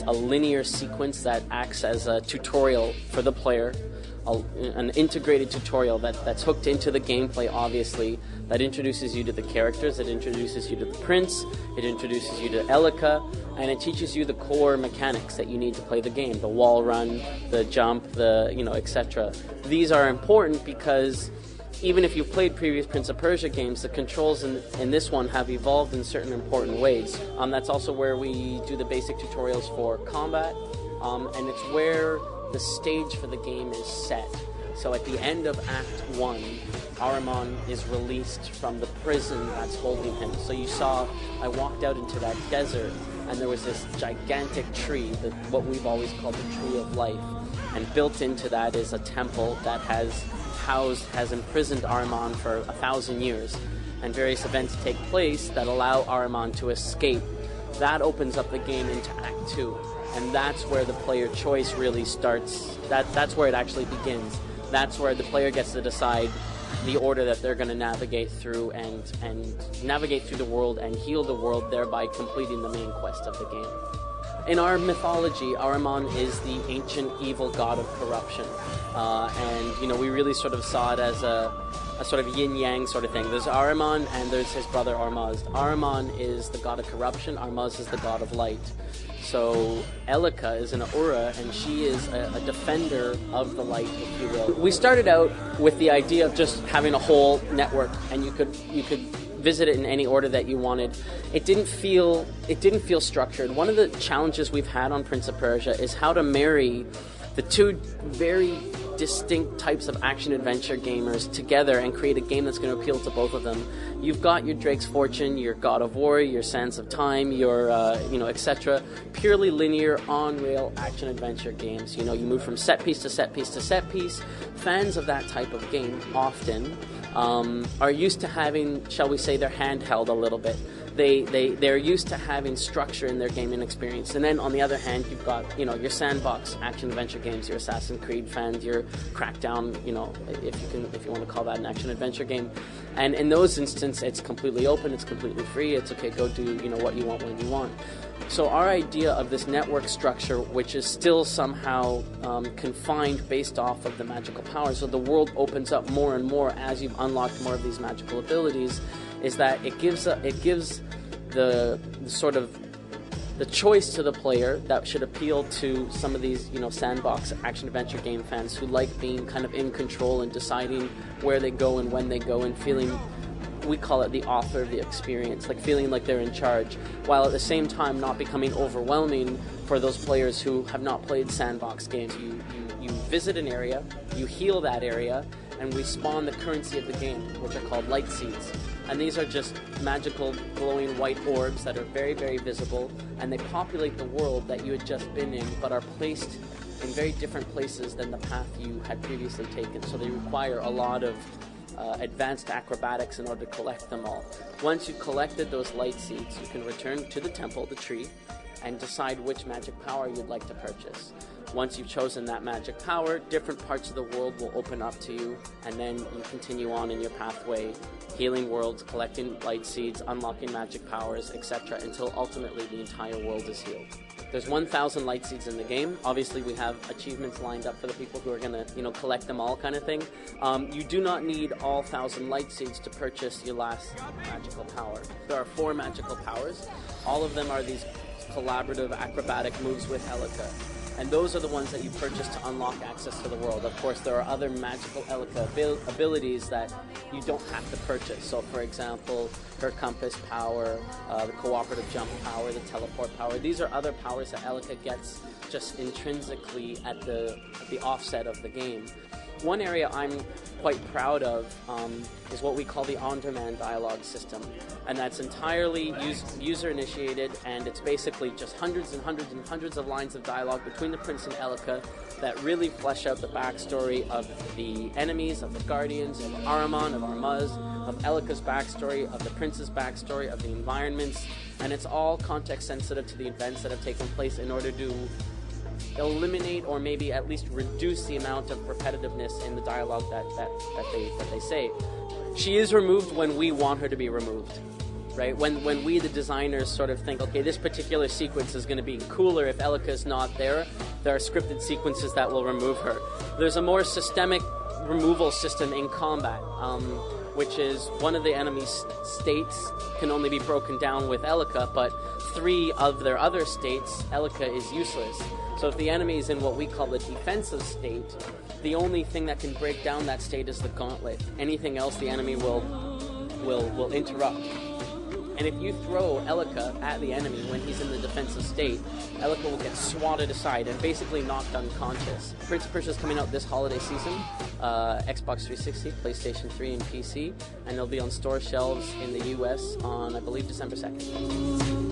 a linear sequence that acts as a tutorial for the player, an integrated tutorial that's hooked into the gameplay, obviously, that introduces you to the characters, it introduces you to the prince, it introduces you to Elika, and it teaches you the core mechanics that you need to play the game, the wall run, the jump, the, etc. These are important because even if you've played previous Prince of Persia games, the controls in this one have evolved in certain important ways. That's also where we do the basic tutorials for combat, and it's where the stage for the game is set. So at the end of Act 1, Ahriman is released from the prison that's holding him. So you saw, I walked out into that desert, and there was this gigantic tree, what we've always called the Tree of Life. And built into that is a temple that has imprisoned Ahriman for 1,000 years. And various events take place that allow Ahriman to escape. That opens up the game into Act 2. And that's where the player choice really starts. That's where it actually begins. That's where the player gets to decide the order that they're going to navigate through and navigate through the world and heal the world, thereby completing the main quest of the game. In our mythology, Ahriman is the ancient evil god of corruption. And we really sort of saw it as a sort of yin-yang sort of thing. There's Ahriman and there's his brother Ormuzd. Ahriman is the god of corruption, Ormuzd is the god of light. So Elika is an Ahura, and she is a defender of the light, if you will. We started out with the idea of just having a whole network, and you could visit it in any order that you wanted. It didn't feel structured. One of the challenges we've had on Prince of Persia is how to marry the two very distinct types of action-adventure gamers together and create a game that's going to appeal to both of them. You've got your Drake's Fortune, your God of War, your Sands of Time, your, etc. Purely linear, on-rail action-adventure games. You move from set piece to set piece to set piece. Fans of that type of game often are used to having, shall we say, their hand held a little bit. They're used to having structure in their gaming experience. And then on the other hand, you've got, your sandbox action-adventure games, your Assassin's Creed fans, your Crackdown, if you want to call that an action-adventure game. And in those instances, it's completely open, it's completely free, it's okay, go do, what you want when you want. So our idea of this network structure, which is still somehow confined based off of the magical powers, so the world opens up more and more as you've unlocked more of these magical abilities, is that it gives the sort of the choice to the player that should appeal to some of these, sandbox action-adventure game fans who like being kind of in control and deciding where they go and when they go and feeling, we call it the author of the experience, like feeling like they're in charge, while at the same time not becoming overwhelming for those players who have not played sandbox games. You visit an area, you heal that area, and we spawn the currency of the game, which are called light seeds. And these are just magical glowing white orbs that are very, very visible, and they populate the world that you had just been in, but are placed in very different places than the path you had previously taken. So they require a lot of advanced acrobatics in order to collect them all. Once you've collected those light seeds, you can return to the temple, the tree, and decide which magic power you'd like to purchase. Once you've chosen that magic power, different parts of the world will open up to you, and then you continue on in your pathway, healing worlds, collecting light seeds, unlocking magic powers, etc., until ultimately the entire world is healed. There's 1,000 light seeds in the game. Obviously, we have achievements lined up for the people who are going to, collect them all kind of thing. You do not need all 1,000 light seeds to purchase your last magical power. There are 4 magical powers. All of them are these collaborative acrobatic moves with Elika. And those are the ones that you purchase to unlock access to the world. Of course, there are other magical Elika abilities that you don't have to purchase. So, for example, her compass power, the cooperative jump power, the teleport power. These are other powers that Elika gets just intrinsically at the offset of the game. One area I'm quite proud of is what we call the on-demand dialogue system, and that's entirely user-initiated, and it's basically just hundreds and hundreds and hundreds of lines of dialogue between the Prince and Elika that really flesh out the backstory of the enemies, of the Guardians, of Ahriman, of Ormuzd, of Elika's backstory, of the Prince's backstory, of the environments, and it's all context-sensitive to the events that have taken place in order to eliminate or maybe at least reduce the amount of repetitiveness in the dialogue that they say. She is removed when we want her to be removed. right? When we, the designers, sort of think, okay, this particular sequence is going to be cooler if Elika is not there, there are scripted sequences that will remove her. There's a more systemic removal system in combat, which is one of the enemy states can only be broken down with Elika, but 3 of their other states, Elika is useless. So if the enemy is in what we call the defensive state, the only thing that can break down that state is the gauntlet. Anything else, the enemy will interrupt. And if you throw Elika at the enemy when he's in the defensive state, Elika will get swatted aside and basically knocked unconscious. Prince of Persia is coming out this holiday season, Xbox 360, PlayStation 3, and PC, and it'll be on store shelves in the US on, I believe, December 2nd.